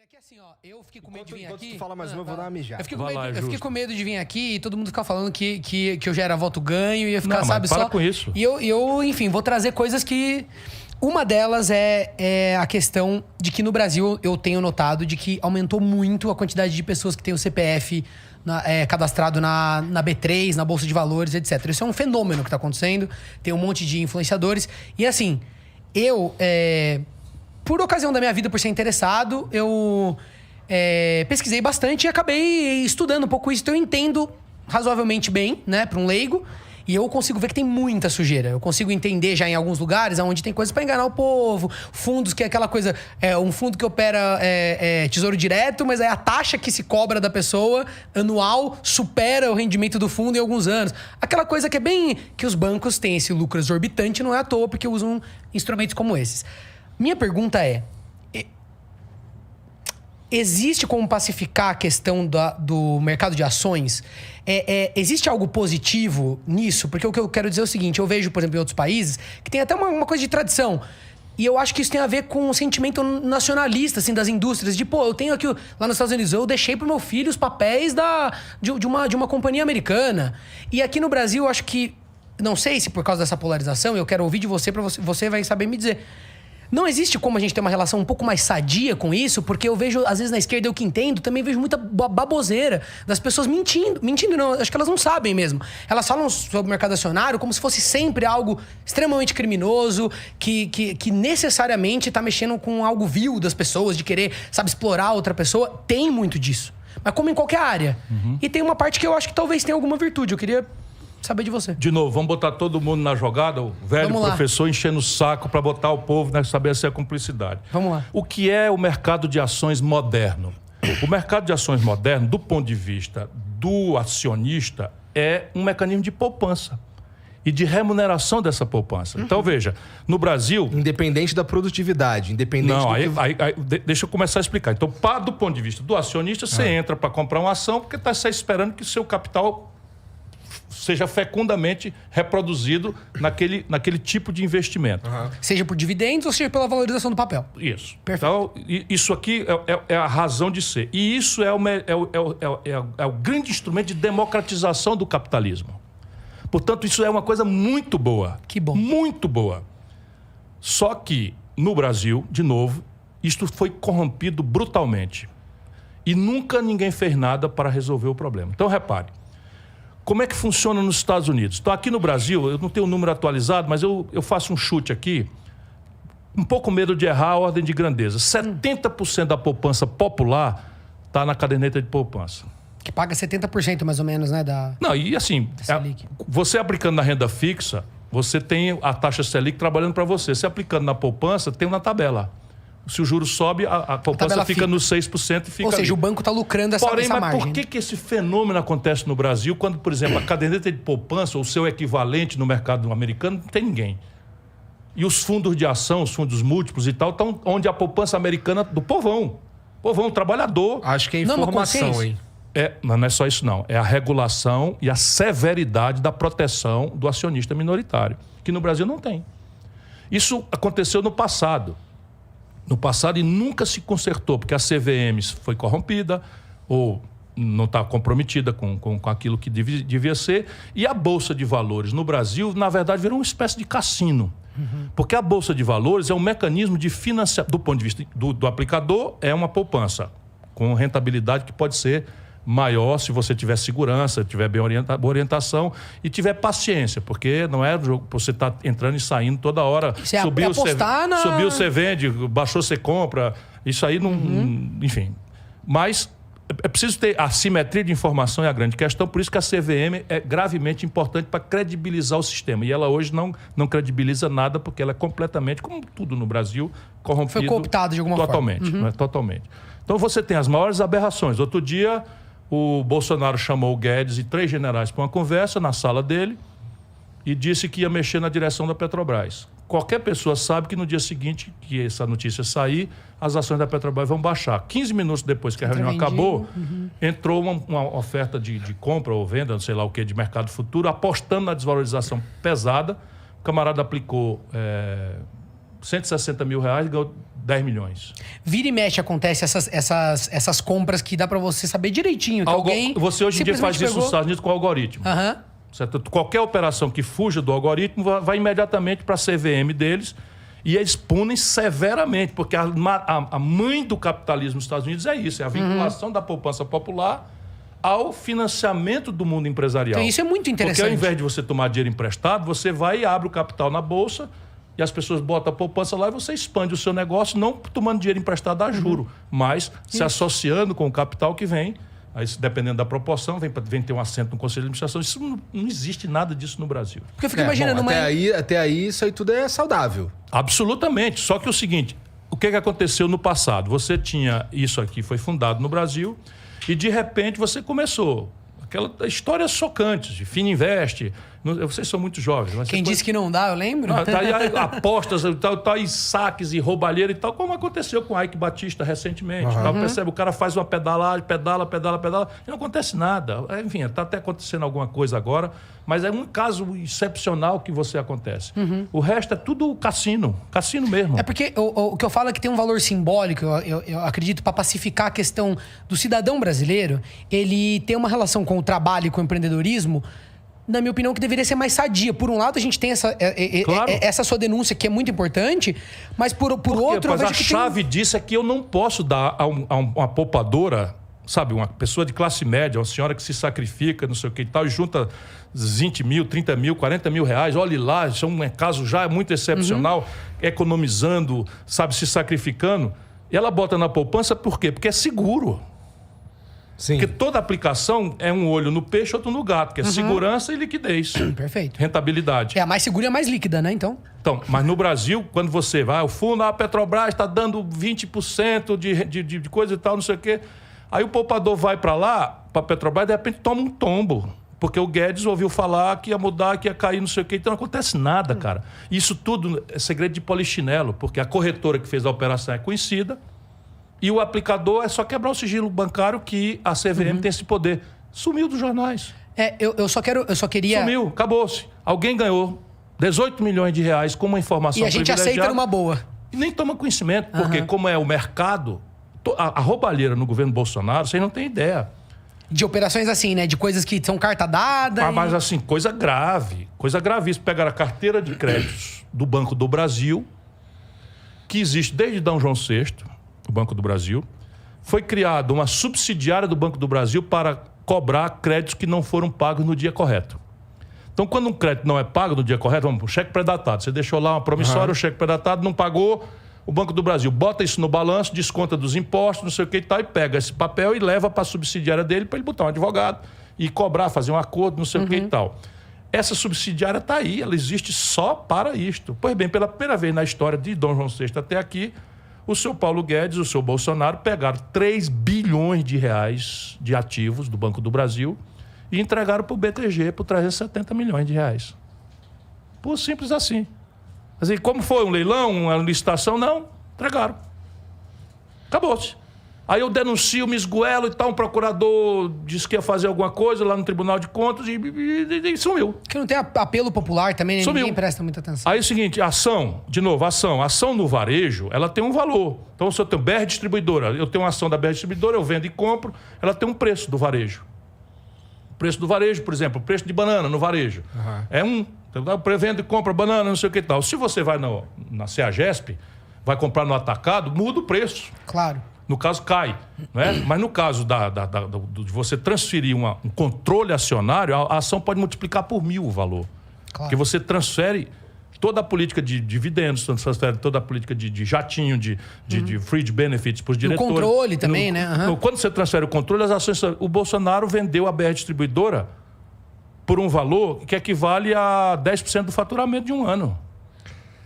que assim, ó, eu fiquei com medo de vir aqui... Enquanto tu fala mais uma, eu vou dar uma mijada. Eu fiquei com medo de vir aqui e todo mundo ficar falando que eu já era voto ganho e ia ficar, Não, sabe, para só... com isso. E eu, enfim, vou trazer coisas que... Uma delas é a questão de que no Brasil eu tenho notado de que aumentou muito a quantidade de pessoas que têm o CPF cadastrado na B3, na Bolsa de Valores, etc. Isso é um fenômeno que está acontecendo. Tem um monte de influenciadores. E assim, por ocasião da minha vida, por ser interessado, eu pesquisei bastante e acabei estudando um pouco isso. Então eu entendo razoavelmente bem, né, para um leigo. E eu consigo ver que tem muita sujeira. Eu consigo entender já em alguns lugares onde tem coisas para enganar o povo. Fundos que é aquela coisa... um fundo que opera tesouro direto, mas a taxa que se cobra da pessoa anual supera o rendimento do fundo em alguns anos. Aquela coisa que é bem... Que os bancos têm esse lucro exorbitante, não é à toa, porque usam instrumentos como esses. Minha pergunta é... Existe como pacificar a questão do mercado de ações? Existe algo positivo nisso? Porque o que eu quero dizer é o seguinte, eu vejo, por exemplo, em outros países, que tem até uma coisa de tradição. E eu acho que isso tem a ver com o sentimento nacionalista, assim, das indústrias. De, eu tenho aqui, lá nos Estados Unidos, eu deixei pro meu filho os papéis de uma companhia americana. E aqui no Brasil, eu acho que... Não sei se por causa dessa polarização, eu quero ouvir de você, você vai saber me dizer... Não existe como a gente ter uma relação um pouco mais sadia com isso, porque eu vejo, às vezes na esquerda, eu que entendo, também vejo muita baboseira das pessoas mentindo. Mentindo não, acho que elas não sabem mesmo. Elas falam sobre o mercado acionário como se fosse sempre algo extremamente criminoso, que necessariamente tá mexendo com algo vil das pessoas, de querer, sabe, explorar outra pessoa. Tem muito disso. Mas como em qualquer área. Uhum. E tem uma parte que eu acho que talvez tenha alguma virtude. Eu queria... saber de você. De novo, vamos botar todo mundo na jogada, o velho professor enchendo o saco para botar o povo, né, saber se é cumplicidade. Vamos lá. O que é o mercado de ações moderno? O mercado de ações moderno, do ponto de vista do acionista, é um mecanismo de poupança e de remuneração dessa poupança. Uhum. Então, veja, no Brasil... Independente da produtividade, independente Não, do deixa eu começar a explicar. Então, do ponto de vista do acionista, você entra para comprar uma ação porque está esperando que o seu capital... seja fecundamente reproduzido naquele tipo de investimento. Uhum. Seja por dividendos ou seja pela valorização do papel. Isso. Perfeito. Então, isso aqui é a razão de ser. E isso é o grande instrumento de democratização do capitalismo. Portanto, isso é uma coisa muito boa. Que bom. Muito boa. Só que, no Brasil, de novo, isto foi corrompido brutalmente. E nunca ninguém fez nada para resolver o problema. Então, repare. Como é que funciona nos Estados Unidos? Então, aqui no Brasil, eu não tenho o número atualizado, mas eu faço um chute aqui, um pouco medo de errar a ordem de grandeza. 70% da poupança popular está na caderneta de poupança. Que paga 70% mais ou menos, né? Não, e assim, você aplicando na renda fixa, você tem a taxa Selic trabalhando para você. Você aplicando na poupança, tem uma tabela. Se o juro sobe, a poupança fica nos 6% e fica. Ou seja, ali. O banco está lucrando essa margem. Porém, mas por que esse fenômeno acontece no Brasil quando, por exemplo, a caderneta de poupança, ou seu equivalente no mercado americano, não tem ninguém? E os fundos de ação, os fundos múltiplos e tal, estão onde a poupança americana do povão. Povão, trabalhador. Acho que é informação, hein? Não é só isso, não. É a regulação e a severidade da proteção do acionista minoritário, que no Brasil não tem. Isso aconteceu no passado. E nunca se consertou, porque a CVM foi corrompida ou não está comprometida com aquilo que devia ser. E a Bolsa de Valores no Brasil, na verdade, virou uma espécie de cassino. Uhum. Porque a Bolsa de Valores é um mecanismo de financiamento, do ponto de vista do aplicador, é uma poupança com rentabilidade que pode ser maior se você tiver segurança, tiver bem orientação e tiver paciência, porque não é você tá entrando e saindo toda hora. Subiu, você vende, baixou, você compra. Isso aí não... Enfim. Mas é preciso ter a simetria de informação é a grande questão, por isso que a CVM é gravemente importante para credibilizar o sistema. E ela hoje não credibiliza nada, porque ela é completamente, como tudo no Brasil, corrompido. Foi cooptado de alguma forma. Né? Totalmente. Então você tem as maiores aberrações. Outro dia... O Bolsonaro chamou o Guedes e 3 generais para uma conversa na sala dele e disse que ia mexer na direção da Petrobras. Qualquer pessoa sabe que no dia seguinte que essa notícia sair, as ações da Petrobras vão baixar. 15 minutos depois que a reunião acabou, entrou uma oferta de compra ou venda, não sei lá o que, de mercado futuro, apostando na desvalorização pesada. O camarada aplicou 160 mil reais, ganhou 10 milhões. Vira e mexe acontece essas compras que dá para você saber direitinho. Que alguém você hoje em dia faz isso nos Estados Unidos com o algoritmo. Certo? Qualquer operação que fuja do algoritmo vai imediatamente para a CVM deles e eles punem severamente, porque a mãe do capitalismo nos Estados Unidos é isso, é a vinculação da poupança popular ao financiamento do mundo empresarial. Então isso é muito interessante. Porque ao invés de você tomar dinheiro emprestado, você vai e abre o capital na bolsa e as pessoas botam a poupança lá e você expande o seu negócio, não tomando dinheiro emprestado a juro, mas se associando com o capital que vem. Aí, dependendo da proporção, vem ter um assento no Conselho de Administração. Isso não existe nada disso no Brasil. Porque eu fico imaginando... Até aí, isso aí tudo é saudável. Absolutamente. Só que é o seguinte, o que aconteceu no passado? Você tinha isso aqui, foi fundado no Brasil, e de repente você começou. Aquela história chocante de Fininvest. Vocês são muito jovens. Mas quem disse que não dá, eu lembro. Tá aí apostas e tal, e saques e roubalheira e tal, como aconteceu com o Ike Batista recentemente. Percebe? O cara faz uma pedalagem, pedala, e não acontece nada. Enfim, está até acontecendo alguma coisa agora, mas é um caso excepcional que você acontece. O resto é tudo cassino mesmo. É porque o que eu falo é que tem um valor simbólico, eu acredito, para pacificar a questão do cidadão brasileiro. Ele tem uma relação com o trabalho e com o empreendedorismo, na minha opinião, que deveria ser mais sadia. Por um lado, a gente tem essa sua denúncia, que é muito importante, mas por outro... Mas a chave disso é que eu não posso dar a uma poupadora, sabe, uma pessoa de classe média, uma senhora que se sacrifica, não sei o que e tal, e junta 20 mil, 30 mil, 40 mil reais, olhe lá, isso é um caso já muito excepcional, economizando, sabe, se sacrificando, e ela bota na poupança por quê? Porque é seguro. Sim. Porque toda aplicação é um olho no peixe, outro no gato, que é segurança e liquidez. Perfeito. Rentabilidade. É a mais segura e a mais líquida, né, então? Então, mas no Brasil, quando você vai, o fundo, a Petrobras está dando 20% de coisa e tal, não sei o quê. Aí o poupador vai para lá, para a Petrobras, e de repente toma um tombo. Porque o Guedes ouviu falar que ia mudar, que ia cair, não sei o quê. Então não acontece nada, cara. Isso tudo é segredo de polichinelo, porque a corretora que fez a operação é conhecida, e o aplicador é só quebrar o sigilo bancário que a CVM tem esse poder. Sumiu dos jornais. Eu só queria... Sumiu, acabou-se. Alguém ganhou 18 milhões de reais com uma informação privilegiada. E a gente aceita numa boa. E nem toma conhecimento, porque como é o mercado, a roubalheira no governo Bolsonaro, vocês não têm ideia. De operações assim, né? De coisas que são carta dada. Mas assim, coisa grave. Coisa gravíssima. Pegaram a carteira de créditos do Banco do Brasil, que existe desde D. João VI, o Banco do Brasil. Foi criada uma subsidiária do Banco do Brasil para cobrar créditos que não foram pagos no dia correto. Então, quando um crédito não é pago no dia correto, vamos para o cheque predatado. Você deixou lá uma promissória, o cheque predatado não pagou, o Banco do Brasil bota isso no balanço, desconta dos impostos, não sei o que e tal, e pega esse papel e leva para a subsidiária dele para ele botar um advogado e cobrar, fazer um acordo, não sei o que e tal. Essa subsidiária está aí, ela existe só para isto. Pois bem, pela primeira vez na história de D. João VI até aqui, o seu Paulo Guedes, o seu Bolsonaro pegaram 3 bilhões de reais de ativos do Banco do Brasil e entregaram para o BTG por 370 milhões de reais. Por simples assim. Assim, como foi um leilão, uma licitação? Não, entregaram. Acabou-se. Aí eu denuncio, me esgoelo e tal, um procurador disse que ia fazer alguma coisa lá no Tribunal de Contas e sumiu. Que não tem apelo popular também, né? Sumiu. Ninguém presta muita atenção. Aí é o seguinte, ação no varejo, ela tem um valor. Então, se eu tenho BR Distribuidora, eu tenho uma ação da BR Distribuidora, eu vendo e compro, ela tem um preço do varejo. O preço do varejo, por exemplo, o preço de banana no varejo. É um. Eu vendo e compra banana, não sei o que e tal. Se você vai na CEAGESP, vai comprar no atacado, muda o preço. Claro. No caso, cai. Não é? Mas no caso de você transferir um controle acionário, a ação pode multiplicar por 1000 o valor. Claro. Porque você transfere toda a política de dividendos, transfere toda a política de jatinho, de fringe benefits para os diretores. O controle também, né? Quando você transfere o controle, as ações... O Bolsonaro vendeu a BR Distribuidora por um valor que equivale a 10% do faturamento de um ano.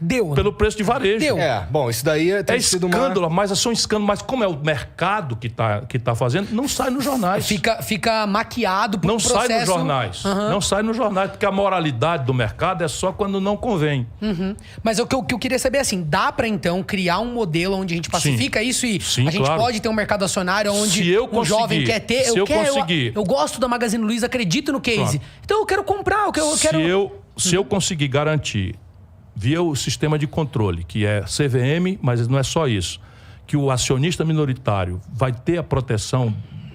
Deu. Pelo preço de varejo. Deu. Bom, isso daí tem sido escândalo, mas é só um escândalo. Mas como é o mercado que tá fazendo, não sai nos jornais. Fica maquiado por um processo... Não sai nos jornais. Não sai nos jornais, porque a moralidade do mercado é só quando não convém. Mas o que eu queria saber é assim, dá pra então criar um modelo onde a gente pacifica isso e a gente pode ter um mercado acionário onde o jovem quer ter... Eu gosto da Magazine Luiza, acredito no case. Então eu quero comprar, eu quero... Se eu conseguir garantir via o sistema de controle, que é CVM, mas não é só isso, que o acionista minoritário vai ter a proteção,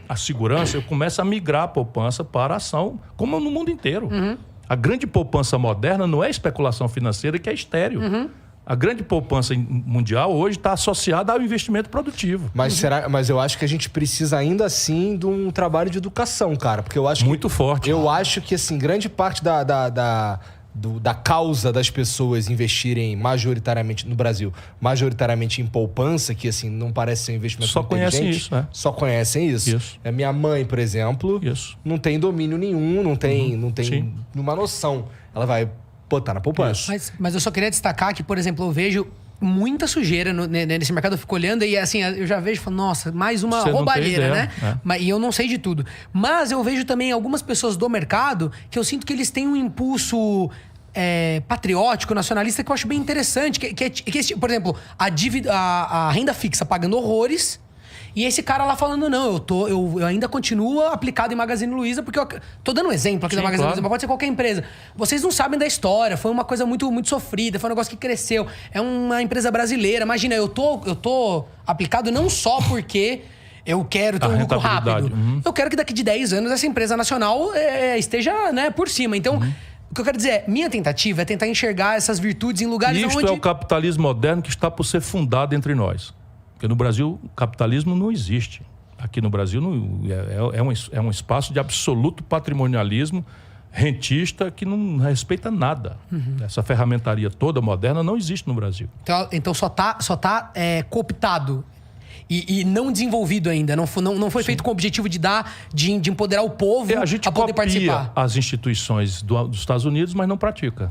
a segurança, eu começo a migrar a poupança para a ação, como no mundo inteiro. A grande poupança moderna não é especulação financeira, que é estéril. A grande poupança mundial hoje está associada ao investimento produtivo. Mas eu acho que a gente precisa ainda assim de um trabalho de educação, cara. Porque eu acho muito forte. Eu acho que, assim, grande parte da causa das pessoas investirem majoritariamente no Brasil, majoritariamente em poupança, que, assim, não parece ser um investimento só conhecem isso, né? Só conhecem isso. A minha mãe, por exemplo, não tem domínio nenhum, não tem nenhuma noção. Ela vai botar na poupança. Mas eu só queria destacar que, por exemplo, eu vejo muita sujeira nesse mercado. Eu fico olhando e, assim, eu já vejo e falo, nossa, mais uma roubalheira, né? E eu não sei de tudo. Mas eu vejo também algumas pessoas do mercado que eu sinto que eles têm um impulso patriótico, nacionalista, que eu acho bem interessante. Por exemplo, a renda fixa pagando horrores. E esse cara lá falando, não, eu ainda continuo aplicado em Magazine Luiza, porque eu tô dando um exemplo aqui da Magazine Luiza, mas pode ser qualquer empresa. Vocês não sabem da história, foi uma coisa muito, muito sofrida, foi um negócio que cresceu. É uma empresa brasileira. Imagina, eu tô aplicado não só porque eu quero ter um lucro rápido. Eu quero que daqui de 10 anos essa empresa nacional esteja, né, por cima. Então, o que eu quero dizer é, minha tentativa é tentar enxergar essas virtudes em lugares onde... Isto é o capitalismo moderno que está por ser fundado entre nós. Porque no Brasil, o capitalismo não existe. Aqui no Brasil é um espaço de absoluto patrimonialismo rentista que não respeita nada. Essa ferramentaria toda moderna não existe no Brasil. Então só tá cooptado e não desenvolvido ainda. Não foi feito com o objetivo de empoderar o povo a poder participar. As instituições dos Estados Unidos, mas não pratica.